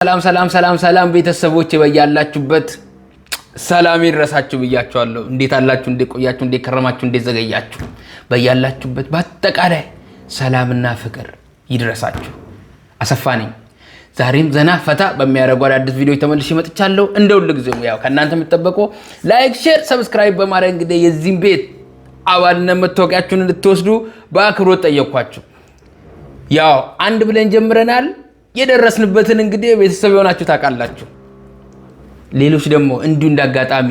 ሰላም ሰላም ሰላም ሰላም ቤተሰቦች በያላችሁበት ሰላም ይድረሳችሁ ብያችኋለሁ። እንዴት አላችሁ? እንዴት ቆያችሁ? እንዴት ከረማችሁ? እንዴት ዘገያችሁ? በያላችሁበት በአጠቃላይ ሰላምና ፍቅር ይድረሳችሁ። አሰፋ ነኝ። ዛሬም ዘና ፈታ በሚያደርጉ አዳዲስ ቪዲዮዎች ተመልሼ መጥቻለሁ። እንደ ሁሉ ጊዜው ያው ከእናንተ የምትጠበቀው ላይክ፣ ሼር፣ ሰብስክራይብ በማድረግ እንግዲህ የዚህን ቤት አባልነት መታወቂያችሁን እንድትወስዱ በአክብሮት ጠየቅኳችሁ። ያው አንድ ብለን ጀምረናል። የደረስንበትን እንግዲህ ቤተሰብ የሆናችሁ ታውቃላችሁ። ሌሎች ደግሞ እንዲሁ እንዳጋጣሚ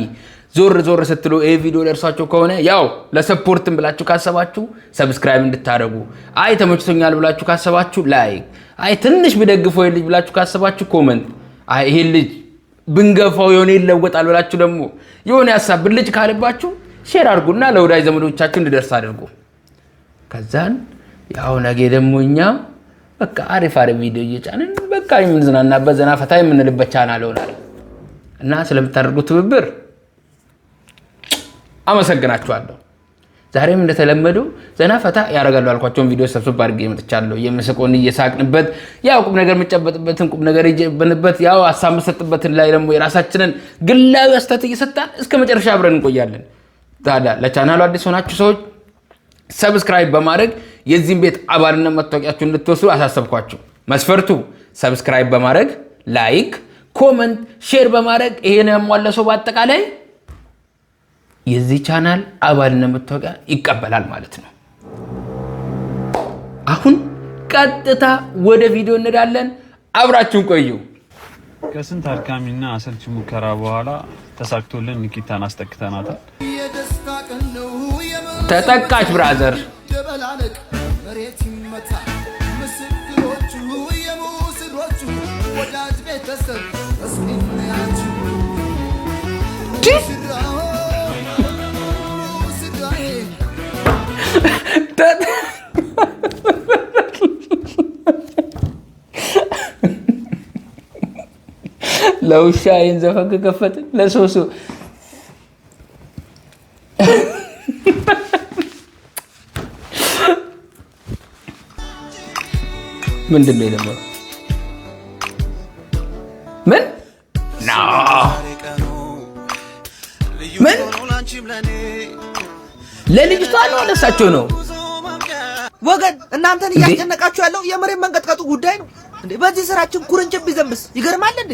ዞር ስትሉ ይሄ ቪዲዮ ደርሷችሁ ከሆነ ያው ለሰፖርትም ብላችሁ ካሰባችሁ ሰብስክራይብ እንድታደርጉ፣ አይ ተመችቶኛል ብላችሁ ካሰባችሁ ላይክ፣ አይ ትንሽ ብደግፈው ይልጅ ብላችሁ ካሰባችሁ ኮሜንት፣ አይ ይሄ ልጅ ብንገፋው የሆነ ይለወጣል ብላችሁ ደግሞ የሆነ ያሳብ ልጅ ካልባችሁ ሼር አድርጉና ለወዳጅ ዘመዶቻችሁ እንዲደርስ አድርጉ። ከዛን ያው ነገ ደግሞ እኛ በቃ አሪፍ ቪዲዮ እየጫንን በቃ የምንዝናናበት ዘና ፈታ የምንልበት ቻናል ይሆናል እና ስለምታደርጉት ትብብር አመሰግናችኋለሁ። ዛሬም እንደተለመደው ዘና ፈታ ያደርጋሉ አልኳቸውን ቪዲዮ ሰብስብ አድርጌ መጥቻለሁ። የምስቆን እየሳቅንበት ያው ቁም ነገር የምንጨበጥበትን ቁም ነገር እየጨበንበት ያው ሀሳብ መስጠትበትን ላይ ደግሞ የራሳችንን ግላዊ አስተያየት እየሰጣን እስከ መጨረሻ አብረን እንቆያለን። ታዲያ ለቻናሉ አዲስ ሆናችሁ ሰዎች ሰብስክራይብ በማድረግ የዚህን ቤት አባልነት መታወቂያችሁን እንድትወስዱ አሳሰብኳችሁ። መስፈርቱ ሰብስክራይብ በማድረግ ላይክ፣ ኮሜንት፣ ሼር በማድረግ ይሄን ያሟላ ሰው በአጠቃላይ የዚህ ቻናል አባልነት መታወቂያ ይቀበላል ማለት ነው። አሁን ቀጥታ ወደ ቪዲዮ እንሄዳለን። አብራችሁን ቆዩ። ከስንት አድካሚና አሰልቺ ሙከራ በኋላ ተሳክቶልን ኒኪታን አስጠቅተናታል። ተጠቃች ብራዘር ለውሻ ይህን ዘፈን ከፈትን ለሶሱ ምንድን ነው የነበረው? ምን ለልጅቷ ነው ለሳቸው ነው ወገን። እናንተን እያስጨነቃችሁ ያለው የመሬት መንቀጥቀጡ ጉዳይ ነው እንዴ? በዚህ ስራችን ኩርንችት ቢዘንብስ ይገርማል እንዴ?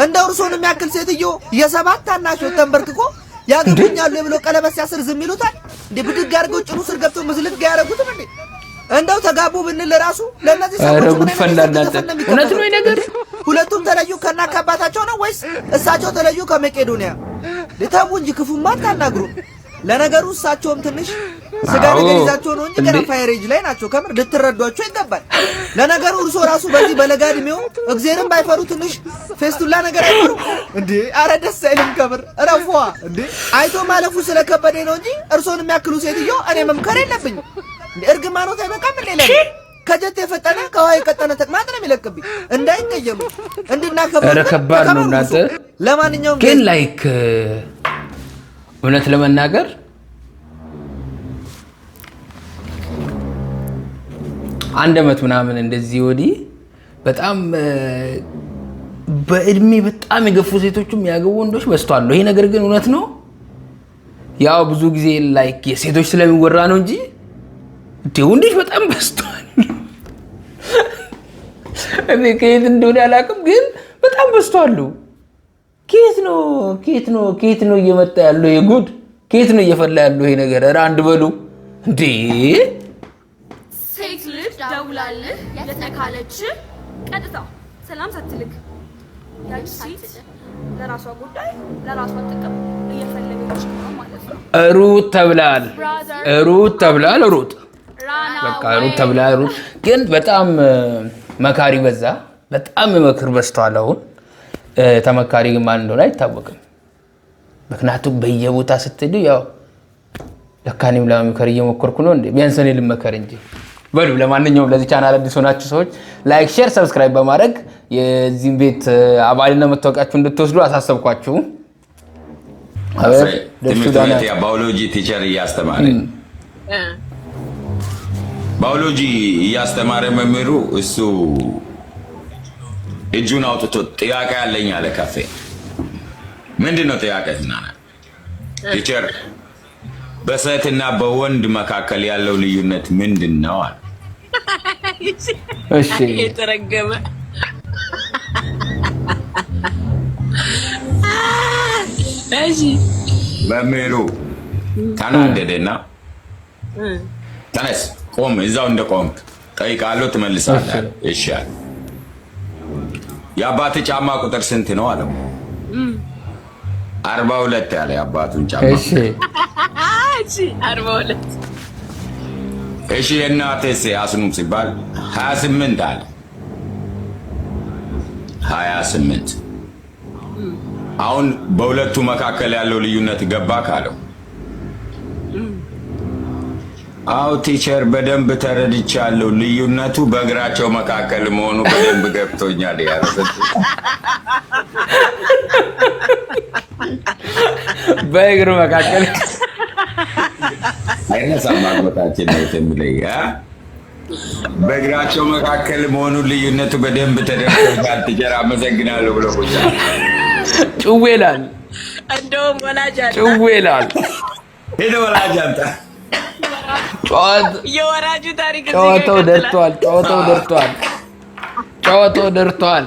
እንደው እርሶን የሚያክል ሴትዮ የሰባት ታናሾች ተንበርክኮ ያገቡኛሉ ብሎ ቀለበት ሲያስር ዝም ይሉታል እንዴ? ብድግ አድርገው ጭኑ ስር ገብተው ምዝልት ጋር ያደረጉትም እንዴ? እንደው ተጋቡ ብንል ራሱ ለነዚህ ሰዎች ምን እውነት ነው ነገር? ሁለቱም ተለዩ ከናካ አባታቸው ነው ወይስ እሳቸው ተለዩ ከመቄዶንያ? ለታቡ እንጂ ክፉማ አታናግሩ። ለነገሩ እሳቸውም ትንሽ ስጋ ነገር ይዛቸው ነው እንጂ ገና ፋይሬጅ ላይ ናቸው። ከምር ልትረዷቸው ይገባል። ለነገሩ እርሶ ራሱ በዚህ በለጋ እድሜው እግዚአብሔርን ባይፈሩ ትንሽ ፌስቱላ ነገር አይፈሩ እንዴ? አረ ደስ አይልም ከምር ረፏ እንዴ? አይቶ ማለፉ ስለከበደ ነው እንጂ እርሶን የሚያክሉ ሴትዮ እኔ መምከር የለብኝም። እርግማኖት አይበቃም ሌላ ከጀት የፈጠነ ከውሃ የቀጠነ ተቅማጥ ነው የሚለቅብኝ። እንዳይቀየሙ እንድናከብር ከባድ ነው እናንተ። ለማንኛውም ግን ላይክ እውነት ለመናገር አንድ አመት ምናምን እንደዚህ ወዲህ በጣም በእድሜ በጣም የገፉ ሴቶችም ያገቡ ወንዶች በዝተዋል። ይሄ ነገር ግን እውነት ነው። ያው ብዙ ጊዜ ላይክ የሴቶች ስለሚወራ ነው እንጂ ወንዶች በጣም በዝተዋል። እኔ ከየት እንደሆነ አላውቅም፣ ግን በጣም በዝተዋል። ከየት ነው እየመጣ ያለው የጉድ? ከየት ነው እየፈላ ያለው ይሄ ነገር? ኧረ አንድ በሉ እንዴ! ሴት ልጅ ደውላልህ የተካለች ቀጥታ ሰላም ሳትልክ ያቺ ሴት ለራሷ ጉዳይ ለራሷ ጥቅም እየፈለገች ነው ማለት ነው። ሩት ተብላል። በቃ ሩት ተብላል። ሩት ግን በጣም መካሪ በዛ። በጣም መክር በዝተዋል አሁን። ተመካሪ ግን ማን እንደሆነ አይታወቅም። ምክንያቱም በየቦታ ስትሄዱ ያው ለካኔም ለመምከር እየሞከርኩ ነው እንዴ? ቢያንስ እኔ ልመከር እንጂ በሉ። ለማንኛውም ለዚህ ቻናል አዲስ ሆናችሁ ሰዎች ላይክ፣ ሼር፣ ሰብስክራይብ በማድረግ የዚህን ቤት አባልነት መታወቂያችሁን እንድትወስዱ አሳሰብኳችሁ። ባዮሎጂ ቲቸር ባዮሎጂ እያስተማረ መምህሩ እሱ እጁን አውጥቶ ጥያቄ ያለኝ አለ ካፌ። ምንድነው ጥያቄ? ቲቸር በሴትና በወንድ መካከል ያለው ልዩነት ምንድነው አለ። እሺ የተረገመ እሺ መምህሩ ተናደደና ተነስ ቆም፣ እዛው እንደቆምክ ጠይቃለሁ ትመልሳለህ። እሺ አለ። የአባት ጫማ ቁጥር ስንት ነው አለው። 42 ያለ የአባቱን ጫማ። እሺ እሺ 42 እሺ የእናትህ አስኑም ሲባል 28 አለ። 28 አሁን በሁለቱ መካከል ያለው ልዩነት ገባ ካለው አው ቲቸር በደንብ ተረድቻለሁ፣ ልዩነቱ በእግራቸው መካከል መሆኑ በደንብ ገብቶኛል ያረፈት በእግሩ መካከል አይነሳም ማግባታችን ነው የሚለኝ በእግራቸው መካከል መሆኑ ልዩነቱ በደንብ ተደርጎኛል ቲቸር አመሰግናለሁ ብሎ ቆያ ጭዌ ይላል። እንደውም ወላጅ አለ ጭዌ ይላል። ሄደ ወላጅ አንተ የወራጁ ታሪክ ጨዋታው ደርቷል። ጨዋታው ደርቷል። ጨዋታው ደርቷል።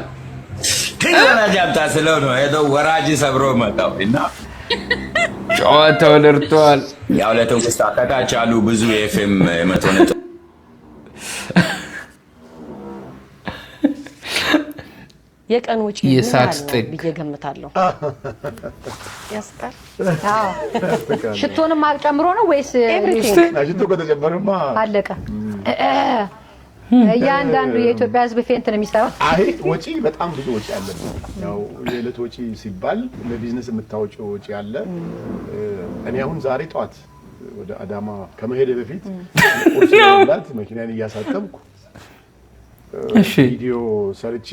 ሄደ ወላጅ አንተ ስለው ነው ሄዶ ወራጅ ሰብሮ መጣው እና ጨዋታው ደርቷል። ያው ለተውስታ ከታች አሉ ብዙ የኤፍኤም 100 ነጥብ የቀን ወጪ የሳክስ ጥግ ብዬ ገምታለሁ። ያስቃል። አዎ ሽቶንም ጨምሮ ነው ወይስ ሽቶ ከተጨመረማ አለቀ? እያንዳንዱ የኢትዮጵያ ሕዝብ ፌንት ነው የሚሰራው። አይ ወጪ በጣም ብዙ ወጪ አለ። ያው የዕለት ወጪ ሲባል ለቢዝነስ የምታወጪው ወጪ አለ። እኔ አሁን ዛሬ ጠዋት ወደ አዳማ ከመሄድ በፊት ቁርስ ለመብላት መኪናን እያሳጠብኩ ቪዲዮ ሰርቼ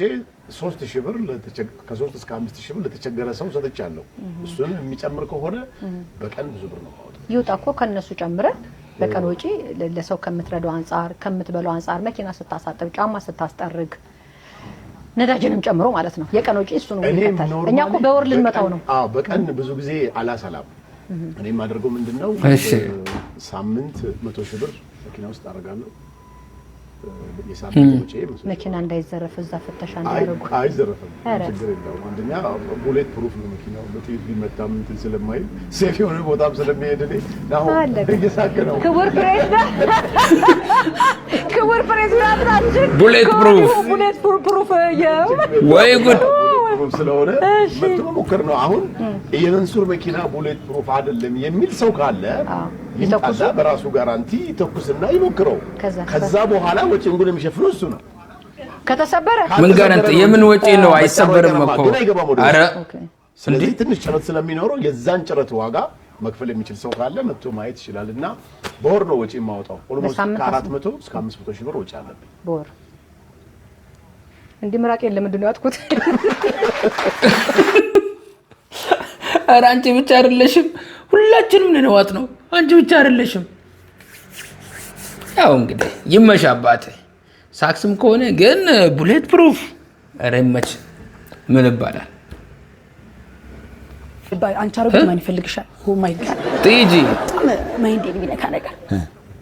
3000 ብር ከ3 እስከ 5000 ብር ለተቸገረ ሰው ሰጥቻለሁ። እሱን የሚጨምር ከሆነ በቀን ብዙ ብር ነው ማለት ነው። ይወጣ እኮ ከነሱ ጨምረ በቀን ወጪ ለሰው ከምትረዳው አንፃር ከምትበላው አንፃር መኪና ስታሳጥብ ጫማ ስታስጠርግ ነዳጅንም ጨምሮ ማለት ነው። የቀን ወጪ እሱ ነው የሚከተል። እኛ እኮ በወር ልንመጣው ነው። አዎ በቀን ብዙ ጊዜ አላሰላም። እኔ የማደርገው ምንድነው ሳምንት 100,000 ብር መኪና ውስጥ አደርጋለሁ። መኪና እንዳይዘረፍ እዛ ፍተሻ እንዳያደርጉ። አይዘረፍም፣ ችግር የለውም። አንደኛ ቡሌት ፕሩፍ ነው መኪናው፣ በጥይት ቢመታም እንትን ስለማይል ሴፍ የሆነ ቦታም ስለሚሄድ አሁን እየሳቀ ነው። ክቡር ፕሬዝዳንታችን ቡሌት ፕሩፍ ወይ ጉድ ፕሩፍ ስለሆነ መጥቶ ሞከር ነው። አሁን የመንሱር መኪና ቡሌት ፕሩፍ አይደለም የሚል ሰው ካለ ይተኩስ፣ በራሱ ጋራንቲ ይተኩስና ይሞክረው። ከዛ በኋላ ወጪውን የሚሸፍነው እሱ ነው። ከተሰበረ ምን ጋራንቲ? የምን ወጪ ነው? አይሰበርም እኮ። አረ ስለዚህ ትንሽ ጭረት ስለሚኖረው የዛን ጭረት ዋጋ መክፈል የሚችል ሰው ካለ መጥቶ ማየት ይችላልና በወር ነው ወጪ የማወጣው። ኦልሞስት ከ400 እስከ 500 ሺህ ብር ወጪ አለብኝ በወር። እንዲህ ምራቅ የለም። ምንድን ነው ያጥኩት? ኧረ አንቺ ብቻ አይደለሽም፣ ሁላችንም ነዋት ነው። አንቺ ብቻ አይደለሽም። ያው እንግዲህ ይመሽ አባቴ። ሳክስም ከሆነ ግን ቡሌት ፕሩፍ ኧረ ይመች። ምን ይባላል? አንቺ አረጋግጥ ማን ይፈልግሻል? ኦ ማይ ጋድ ቲጂ ማይንድ የሚነካ ነገር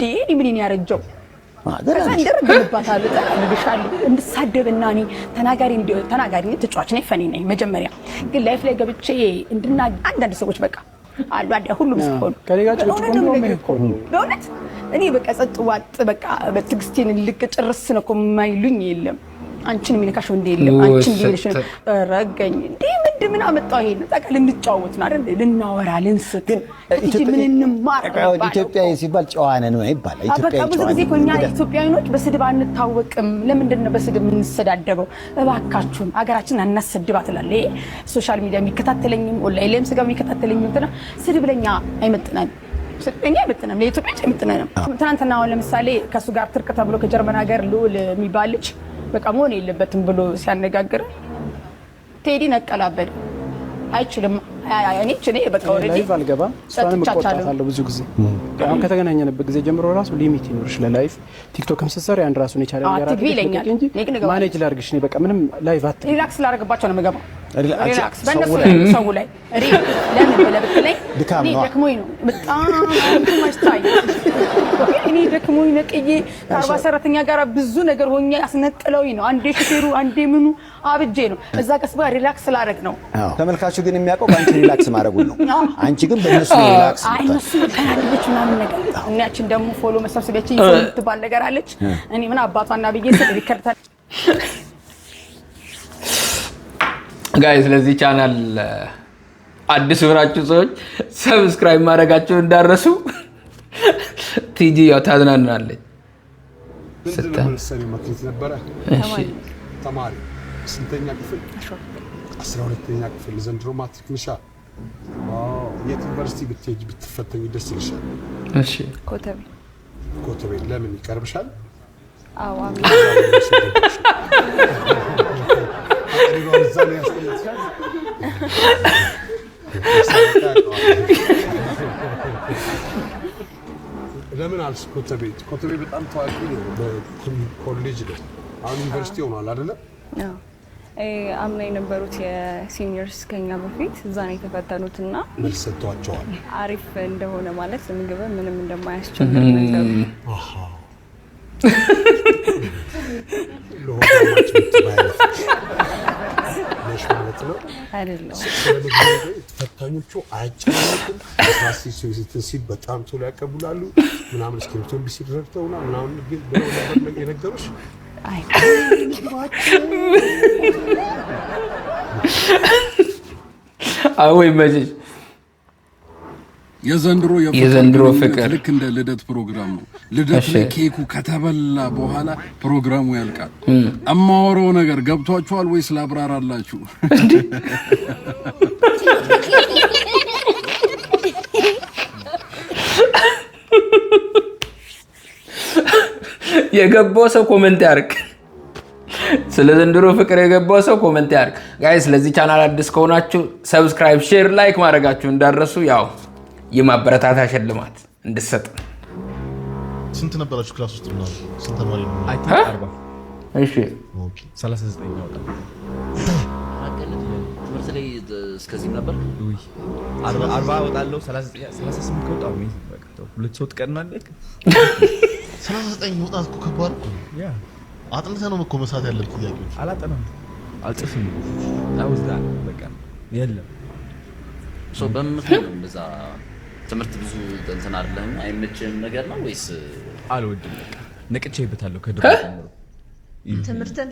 ዴኒ ምን ያረጀው እንደረግባታለሁ ተናግሻለሁ እንድሳደብና እኔ ተናጋሪ ተጫዋች ነኝ፣ ፈኒ ነኝ። መጀመሪያ ግን ላይፍ ላይ ገብቼ አንዳንድ ሰዎች በቃ አሉ ሁሉም ሰው ከሌጋቸው በእውነት እኔ በቃ ጸጥ ዋጥ በቃ በትግስቴን ልቅ ጭርስ ነው እኮ የማይሉኝ የለም። አንቺን የሚነካሽ ወንድ የለም። አንቺን ሊልሽ ረገኝ እንዴ ምን አመጣው? ይሄን ታውቃለህ፣ ልንጫወት ነው አይደል? ልናወራ ልንስቅ ምን እንማር። ኢትዮጵያዊ ሲባል ጨዋ ነን ይባላል። ኢትዮጵያዊ ብዙ ጊዜ እኛ ኢትዮጵያዊኖች በስድብ አንታወቅም። ለምንድን ነው በስድብ የምንሰዳደበው? እባካችሁን አገራችን አናሰድባት እላለሁ። ይሄ ሶሻል ሚዲያ የሚከታተለኝም ኦንላይን ላይም ስጋ የሚከታተለኝም እንትና ስድብ ለኛ አይመጥናል። ስለኛ አይመጥናም፣ ለኢትዮጵያ አይመጥናም። ትናንትና አሁን ለምሳሌ ከሱ ጋር ትርቅ ተብሎ ከጀርመን ሀገር ልዑል የሚባል ልጅ በቃ መሆን የለበትም ብሎ ሲያነጋግር ቴዲ ነቀላበድ እኔ በቃ ኦሬዲ ላይቭ አልገባም። እሷንም እቆጣታለሁ ብዙ ጊዜ። አሁን ከተገናኘንበት ጊዜ ጀምሮ ራሱ ሊሚት ይኖርሽ ለላይቭ ቲክቶክም ስትሰሪ አንድ ራሱን የቻለ ነገር አድርገሽ እንጂ ማኔጅ ላድርግሽ ነው በቃ ምንም ላይቭ አትይ። ሪላክስ ላደርግባቸው ነው የምገባው። ሪላክስ በእነሱ ላይ ሰው ላይ ለምን ብለህ ብትለኝ እኔ ደክሞኝ ነው በጣም ማስታይ እኔ ደክሞኝ ነቅዬ ከአርባ ሰራተኛ ጋር ብዙ ነገር ሆኜ አስነጥለውኝ ነው። አንዴ ሹፌሩ አንዴ ምኑ አብጄ ነው እዛ ቀስባ ሪላክስ ላደርግ ነው። ተመልካቹ ግን የሚያውቀው ባንቺ ሪላክስ ማድረጉን ነው። አንቺ ግን በእነሱ ሪላክስ አይ እነሱ ተናደደች ምናምን ነገር እናችን ደግሞ ፎሎ መሰብሰቢያችን ይፈልጥባል ነገር አለች። እኔ ምን አባቷና ብዬ ስለ ሪከርታል ጋይስ ለዚህ ቻናል አዲስ ሆናችሁ ሰዎች ሰብስክራይብ ማድረጋችሁን እንዳረሱ። ቲጂ ያው ታዝናናለች። ተማሪ ስንተኛ ክፍል? 12ኛ ክፍል። ዘንድሮ ማትሪክ ነሻ? የት ዩኒቨርሲቲ ብትሄጂ ብትፈተኝ ደስ ይልሻል? እሺ ኮተቤ። ኮተቤ ለምን ይቀርብሻል? አዎ ለምን አልሽ? ኮተቤ በጣም ታዋቂ ነው፣ በኮሌጅ ነው። አሁን ዩኒቨርሲቲ ሆኗል አይደለ? አዎ አምና የነበሩት የሲኒየርስ ከኛ በፊት እዛ ነው የተፈተኑትና መልስ ሰጥቷቸዋል። አሪፍ እንደሆነ ማለት ምግብ ምንም እንደማያስቸግር ነገር አሃ ለሆዳማች ብትባያለሽ ነው አይደለም። ተፈታኞቹ አያጨናንቁም። ራስቸው ሲል በጣም ቶሎ ያቀብላሉ ምናምን እስክሪፕቶን ቢሲረርተውና ምናምን ግን ብለው ነበር የነገሩሽ? አይ አይ መቼም የዘንድሮ ፍቅር ልክ እንደ ልደት ፕሮግራም ነው። ልደት ላይ ኬኩ ከተበላ በኋላ ፕሮግራሙ ያልቃል። እማወራው ነገር ገብቷችኋል ወይስ ላብራራላችሁ? የገባው ሰው ኮሜንት ያርግ። ስለ ዘንድሮ ፍቅር የገባው ሰው ኮሜንት ያርግ። ጋይስ ለዚህ ቻናል አዲስ ከሆናችሁ ሰብስክራይብ፣ ሼር፣ ላይክ ማድረጋችሁ እንዳረሱ ያው የማበረታታ ሽልማት እንድሰጥ። ስንት ነበራችሁ ክላስ ውስጥ ነው? ስንት ተማሪ ነው? አይ ቲንክ 40። እሺ ኦኬ 39 ነው ወጣ። አቀለት ትምህርት ላይ እስከዚህ ነበር። ውይ 40 ወጣለሁ 38 ከወጣሁ ምን በቃ ሁለት ሰው ትቀድማለህ። 39 ወጣት እኮ ከባድ እኮ ያ አጥንተህ ነው እኮ መስራት ያለብህ። ጥያቄዎች አላጠናም አልጽፍም አውዝዳ በቃ የለም ሶ በምክንያት ነው እንደዛ ትምህርት ብዙ እንትን አይደለም አይመችም ነገር ነው ወይስ አልወድም? በቃ ነቅቼበታለሁ ከድሮ ጀምሮ ትምህርትን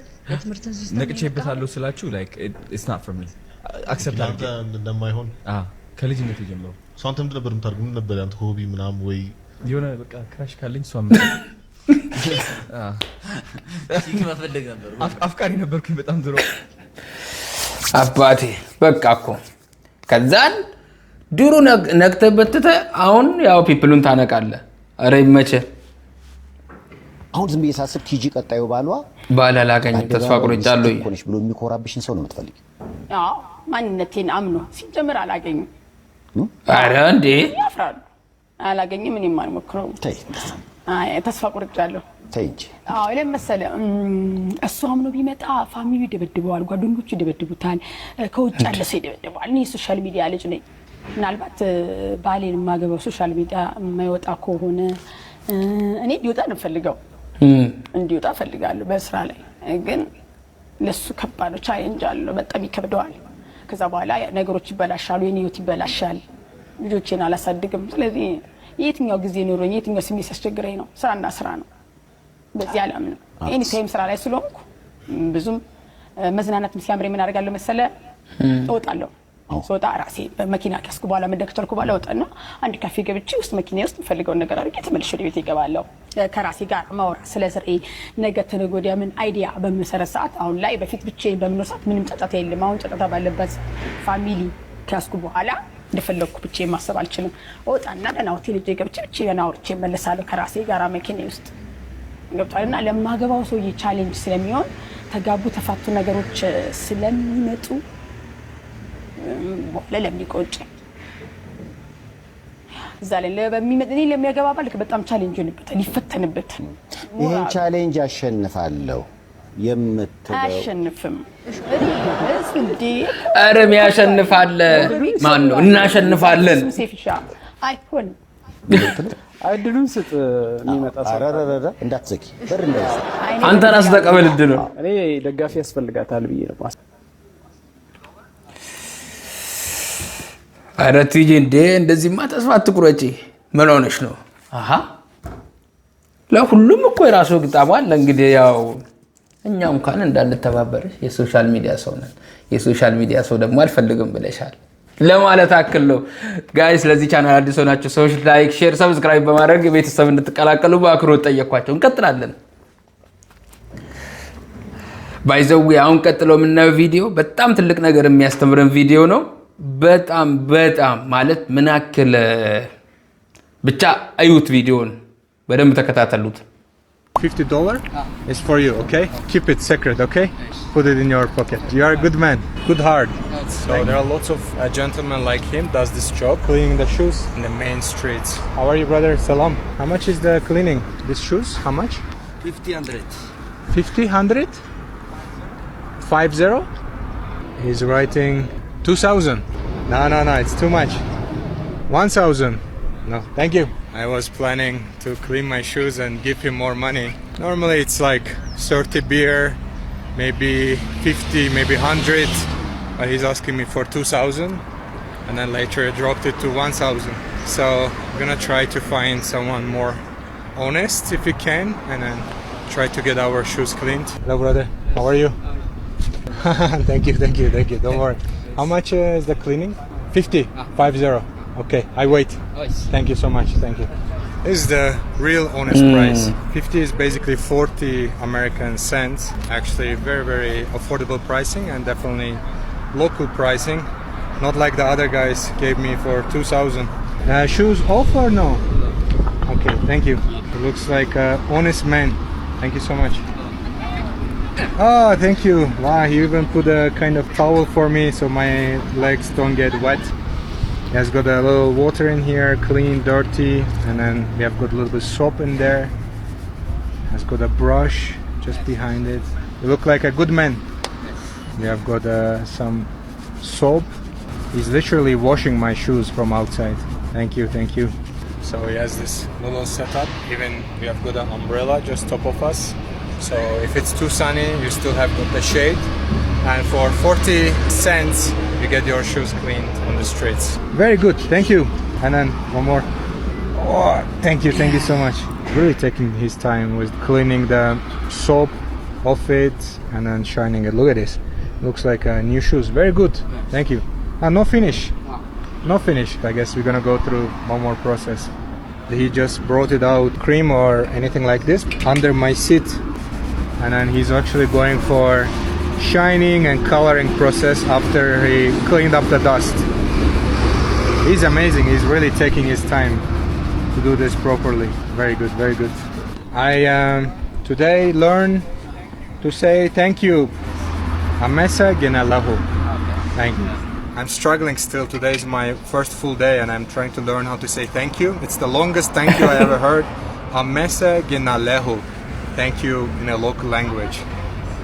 ሲስተም ነቅቼበታለሁ ስላችሁ ላይክ ኢትስ ናት ፎር ሚ አክሰፕት አንተ እንደማይሆን ከልጅነት ጀምሮ ሰው አንተ ምንድን ነበር የምታደርገው? ምን ነበር ያንተ ሆቢ ምናምን? ወይ የሆነ በቃ ክራሽ ካለኝ እሷ መፈለግ ነበር። አፍቃሪ ነበርኩኝ በጣም ድሮ አባቴ። በቃ እኮ ከዛን ድሮ ነቅተህበት ትተህ አሁን ያው ፒፕሉን ታነቃለህ። ኧረ ይመችህ። አሁን ዝም ብዬ ሳስብ ቲጂ ቀጣዩ ባል አላገኝም ተስፋ ቆርጫለሁ ሆነሽ ብሎ የሚኮራብሽን ሰው ነው የምትፈልጊው? አዎ ማንነቴን አምኖ ሲጀምር አላገኝም። ኧረ እንዴ ያፍራሉ። አላገኝም እኔም አልሞክረውም። አይ ተስፋ ቆርጫለሁ። ተይ እንጂ። አዎ ለምን መሰለህ እሱ አምኖ ቢመጣ ፋሚሊው ይደበድበዋል፣ ጓደኞቹ ይደበድቡታል፣ ከውጭ ያለ ሰው ይደበድበዋል። እኔ ሶሻል ሚዲያ ልጅ ነኝ። ምናልባት ባሌን የማገባው ሶሻል ሚዲያ የማይወጣ ከሆነ እኔ እንዲወጣ ነው የምፈልገው፣ እንዲወጣ እፈልጋለሁ። በስራ ላይ ግን ለሱ ከባድ ነው፣ ቻሌንጅ አለው፣ በጣም ይከብደዋል። ከዛ በኋላ ነገሮች ይበላሻሉ፣ የኔ ህይወት ይበላሻል፣ ልጆቼን አላሳድግም። ስለዚህ የትኛው ጊዜ ኖሮኝ የትኛው ስሜት ሲያስቸግረኝ ነው? ስራና ስራ ነው። በዚህ አላምንም። ኤኒ ታይም ስራ ላይ ስለሆንኩ ብዙም መዝናናት ሲያምረኝ ምን አደርጋለሁ መሰለህ? እወጣለሁ። ስወጣ ራሴ በመኪና ከስኩ በኋላ መደክተርኩ በኋላ እወጣና አንድ ካፌ ገብቼ ውስጥ መኪና ውስጥ የምፈልገውን ነገር አድርጌ ተመልሼ ወደ ቤት እገባለሁ። ከራሴ ጋር ማውራት ስለ ስሬ ነገ ተነገ ወዲያ ምን አይዲያ በምሰረት ሰዓት አሁን ላይ በፊት ብቻዬን በምኖር ሰዓት ምንም ጫጫታ የለም። አሁን ጫጫታ ባለበት ፋሚሊ ከስኩ በኋላ እንደፈለኩ ብቻዬን ማሰብ አልችልም። እወጣና ደህና ሆቴል ሄጄ ገብቼ ብቻዬን አውርቼ እመለሳለሁ ከራሴ ጋር መኪና ውስጥ ገብቷልና ለማገባው ሰውዬ ቻሌንጅ ስለሚሆን ተጋቡ ተፋቱ ነገሮች ስለሚመጡ ለለም ሊቆጭ እዛ ላይ ለበሚመጥኔ ለሚያገባባ ልክ በጣም ቻሌንጅ ሆነበት ሊፈተንበት ይሄን ቻሌንጅ አሸንፋለሁ የምትለው አሸንፍም እንዴ አረም ያሸንፋል ማን ነው እናሸንፋለን ሴፍሻ አይሆን አይድሉን ስጥ የሚመጣ አረረረ እንዳትዘቂ በር እንዳይዘ አንተ ራስ ተቀበል እድሉ እኔ ደጋፊ ያስፈልጋታል ብዬ ነው አረትጂ እንደ እንደዚህማ ተስፋ አትቁረጪ ምን ሆነሽ ነው አሃ ለሁሉም እኮ የራሱ ግጣም አለ እንግዲህ ያው እኛው እንኳን እንዳንተባበርሽ የሶሻል ሚዲያ ሰው ነን የሶሻል ሚዲያ ሰው ደግሞ አልፈልግም ብለሻል ለማለት አክል ነው ጋይስ ለዚህ ቻናል አዲስ ሆናችሁ ሰዎች ላይክ ሼር ሰብስክራይብ በማድረግ ቤተሰብ እንድትቀላቀሉ በአክብሮት ጠየቅኳቸው እንቀጥላለን ባይዘው አሁን ቀጥለው የምናየው ቪዲዮ በጣም ትልቅ ነገር የሚያስተምረን ቪዲዮ ነው በጣም ማለት ምን ያክል ብቻ አዩት ቪዲዮን በደንብ ተከታተሉት $50 is for you, okay? Keep it secret, okay? Put it in your pocket. You are a good man, good heart. So there are lots of gentlemen like him does this job, cleaning the shoes in the main streets. How are you, brother? Salam. How much is the cleaning these shoes? How much? 50, 100. 50? He's writing 2,000. No, it's too much. 1,000. No, thank you. I was planning to clean my shoes and give him more money. Normally it's like 30 beer, maybe 50, maybe 100, but he's asking me for 2,000 and then later I dropped it to 1,000. So I'm gonna try to find someone more honest if we can and then try to get our shoes cleaned. Hello brother, how are you? Thank you, don't worry. How much is the cleaning? 50, 50. Okay, I wait. Thank you so much. Thank you. This is the real honest price. 50 is basically 40 American cents. Actually, very, very affordable pricing and definitely local pricing. Not like the other guys gave me for 2,000. Shoes off or no? Okay, thank you. It looks like an honest man. Thank you so much. Oh, thank you. Wow, he even put a kind of towel for me so my legs don't get wet. He has got a little water in here, clean, dirty, and then we have got a little bit of soap in there. Has got a brush just behind it. You look like a good man. We have got some soap. He's literally washing my shoes from outside. Thank you. So he has this little setup. Even we have got an umbrella just top of us. So if it's too sunny, you still have got the shade. And for 40 cents, you get your shoes cleaned on the streets. Very good, thank you. And then one more. Oh, thank you so much. Really taking his time with cleaning the soap off it and then shining it. Look at this. Looks like new shoes. Very good, thank you. No finish. I guess we're gonna go through one more process. He just brought it out cream or anything like this under my seat. And then he's actually going for shining and coloring process after he cleaned up the dust. He's amazing. He's really taking his time to do this properly. Very good. I today learned to say thank you. Amesa Genalahu. Thank you. I'm struggling still. Today is my first full day and I'm trying to learn how to say thank you. It's the longest thank you I ever heard. Amesa Genalehu. Thank you in a local language.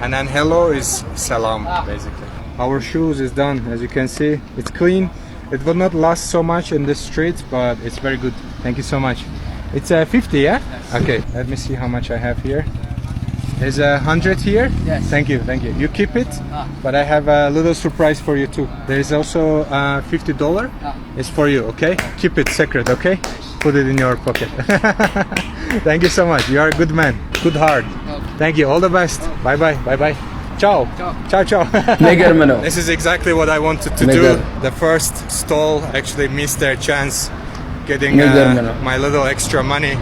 And then hello is salam, basically. Our shoes is done, as you can see. It's clean. It will not last so much in the streets, but it's very good. Thank you so much. It's 50, yeah? Okay, let me see how much I have here. There's 100 here? Yes. Thank you. You keep it, but I have a little surprise for you too. There is also $50. It's for you, okay? Keep it secret, okay? Put it in your pocket. Thank you so much. You are a good man, good heart. Thank you. All the best. Bye. Ciao. This is exactly what I wanted to do. The first stall actually missed their chance getting my little extra money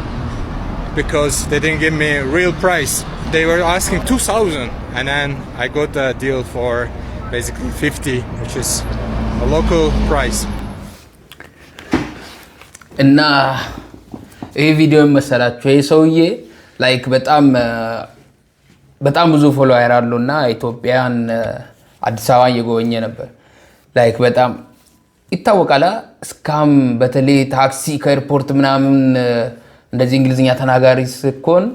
because they didn't give me a real price. They were asking 2,000 and then I got a deal for basically 50, which is a local price. እና ይሄ ቪዲዮ መሰላችሁ ይሄ ሰውዬ ላይክ በጣም ብዙ ፎሎወር አለው እና ኢትዮጵያን አዲስ አበባ እየጎበኘ ነበር ላይክ በጣም ይታወቃል። እስካም በተለይ ታክሲ ከኤርፖርት ምናምን እንደዚህ እንግሊዝኛ ተናጋሪ ስኮን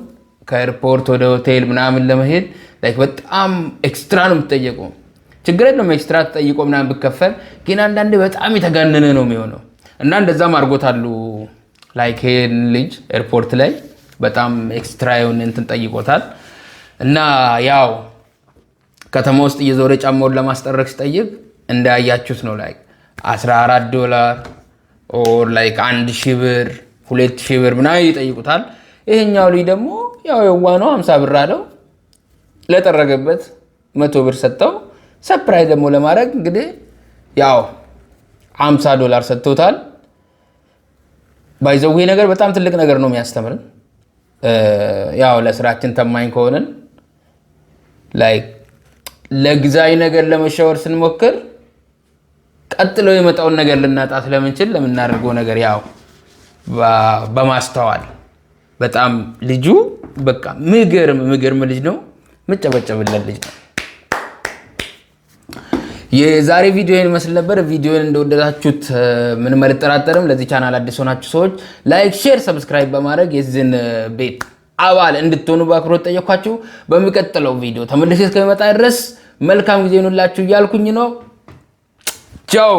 ከኤርፖርት ወደ ሆቴል ምናምን ለመሄድ ላይክ በጣም ኤክስትራ ነው የምትጠየቀው። ችግር የለም ኤክስትራ ተጠይቆ ምናምን ብከፈል፣ ግን አንዳንዴ በጣም የተጋነነ ነው የሚሆነው እና እንደዛም አድርጎታሉ። ላይክ ይሄን ልጅ ኤርፖርት ላይ በጣም ኤክስትራ የሆነ እንትን ጠይቆታል እና ያው ከተማ ውስጥ እየዞረ ጫማውን ለማስጠረቅ ሲጠይቅ እንዳያችሁት ነው ላይክ $14 ኦር ላይክ 1000 ብር 2000 ብር ምናምን ይጠይቁታል። ይሄኛው ልጅ ደግሞ ያው የዋ ነው 50 ብር አለው። ለጠረገበት 100 ብር ሰጠው። ሰርፕራይዝ ደግሞ ለማድረግ እንግዲህ ያው $50 ሰጥቶታል። ባይዘው ይሄ ነገር በጣም ትልቅ ነገር ነው የሚያስተምርን። ያው ለስራችን ተማኝ ከሆነን ላይክ ለግዛይ ነገር ለመሻወር ስንሞክር ቀጥሎ የመጣውን ነገር ልናጣ ስለምንችል ለምናደርገው ነገር ያው በማስተዋል በጣም ልጁ በቃ ምገርም ልጅ ነው። ምጨበጨብለት ልጅ ነው። የዛሬ ቪዲዮን መስል ነበር። ቪዲዮን እንደወደዳችሁት ምንም አልጠራጠርም። ለዚህ ቻናል አዲስ ሆናችሁ ሰዎች ላይክ፣ ሼር፣ ሰብስክራይብ በማድረግ የዚህን ቤት አባል እንድትሆኑ በአክብሮት ጠየኳችሁ። በሚቀጥለው ቪዲዮ ተመልሼ እስከሚመጣ ድረስ መልካም ጊዜ ይሁንላችሁ እያልኩኝ ነው። ቻው።